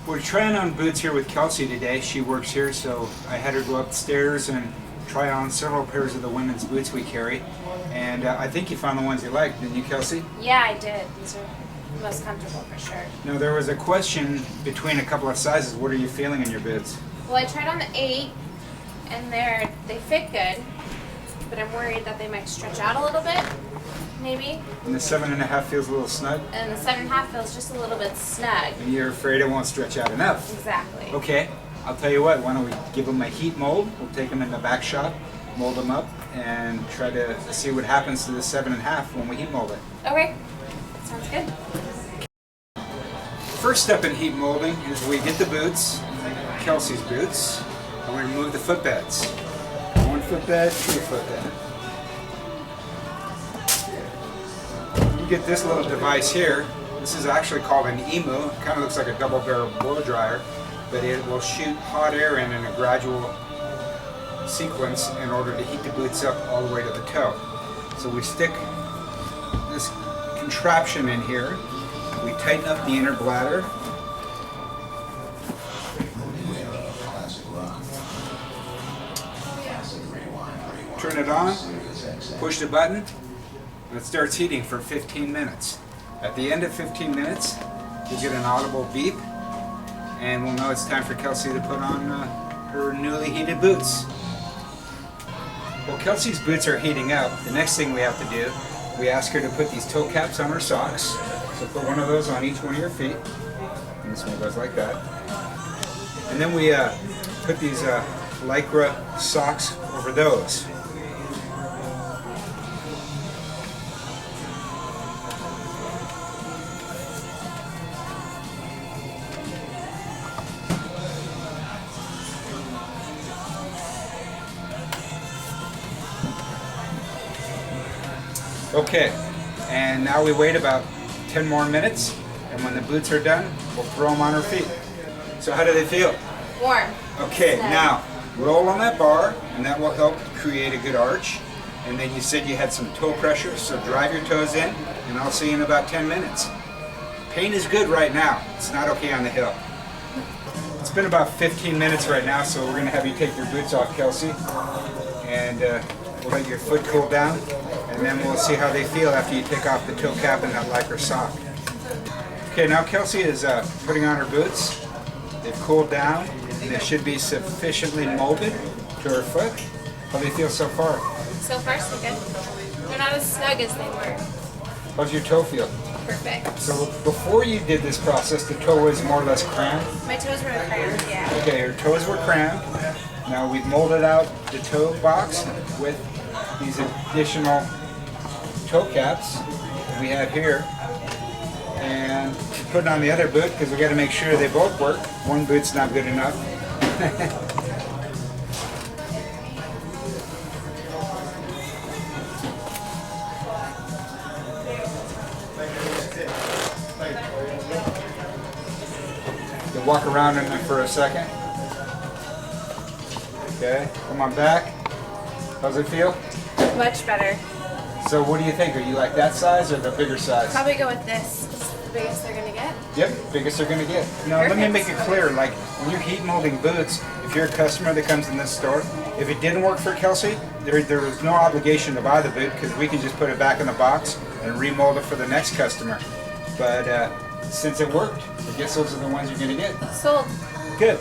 We're trying on boots here with Kelsey today. She works here, so I had her go upstairs and try on several pairs of the women's boots we carry. And I think you found the ones you liked, didn't you, Kelsey? Yeah, I did. These are the most comfortable for sure. Now, there was a question between a couple of sizes. What are you feeling in your boots? Well, I tried on the 8, and they fit good, but I'm worried that they might stretch out a little bit, maybe. And the 7.5 feels a little snug? And the 7.5 feels just a little bit snug. And you're afraid it won't stretch out enough? Exactly. Okay, I'll tell you what, why don't we give them a heat mold? We'll take them in the back shop, mold them up, and try to see what happens to the 7.5 when we heat mold it. Okay, sounds good. First step in heat molding is we get the boots, Kelsey's boots, and we remove the footbeds. 1 footbed, 2 footbed. You get this little device here. This is actually called an EMU. It kind of looks like a double barrel blow dryer, but it will shoot hot air in a gradual sequence in order to heat the boots up all the way to the toe. So we stick this contraption in here. We tighten up the inner bladder. Turn it on, push the button, and it starts heating for 15 minutes. At the end of 15 minutes, you'll get an audible beep, and we'll know it's time for Kelsey to put on her newly heated boots. While Kelsey's boots are heating up, the next thing we have to do, we ask her to put these toe caps on her socks. So put one of those on each one of your feet. And this one goes like that. And then we put these Lycra socks over those. Okay, and now we wait about 10 more minutes, and when the boots are done, we'll throw them on her feet. So how do they feel? Warm. Okay, Snug. now roll on that bar, and that will help create a good arch. And then you said you had some toe pressure, so drive your toes in, and I'll see you in about 10 minutes. Pain is good right now. It's not okay on the heel. It's been about 15 minutes right now, so we're going to have you take your boots off, Kelsey. And we'll let your foot cool down, and then we'll see how they feel after you take off the toe cap and that Lycra sock. Okay, now Kelsey is putting on her boots. They've cooled down, and they should be sufficiently molded to her foot. How do they feel so far? So far, so good. They're not as snug as they were. How's your toe feel? Perfect. So before you did this process, the toe was more or less crammed? My toes were crammed, yeah. Okay, your toes were crammed. Now we've molded out the toe box with these additional toe caps that we have here. And put it on the other boot because we got to make sure they both work. One boot's not good enough. You walk around in them for a second. Okay, come on back. How's it feel? Much better. So what do you think? Are you like that size or the bigger size? Probably go with this. This is the biggest they're gonna get. Yep, biggest they're gonna get. Now let me Perfect. make it clear, like when you're heat molding boots, if you're a customer that comes in this store, if it didn't work for Kelsey, there is no obligation to buy the boot because we can just put it back in the box and remold it for the next customer. But since it worked, I guess those are the ones you're gonna get. Sold. Good.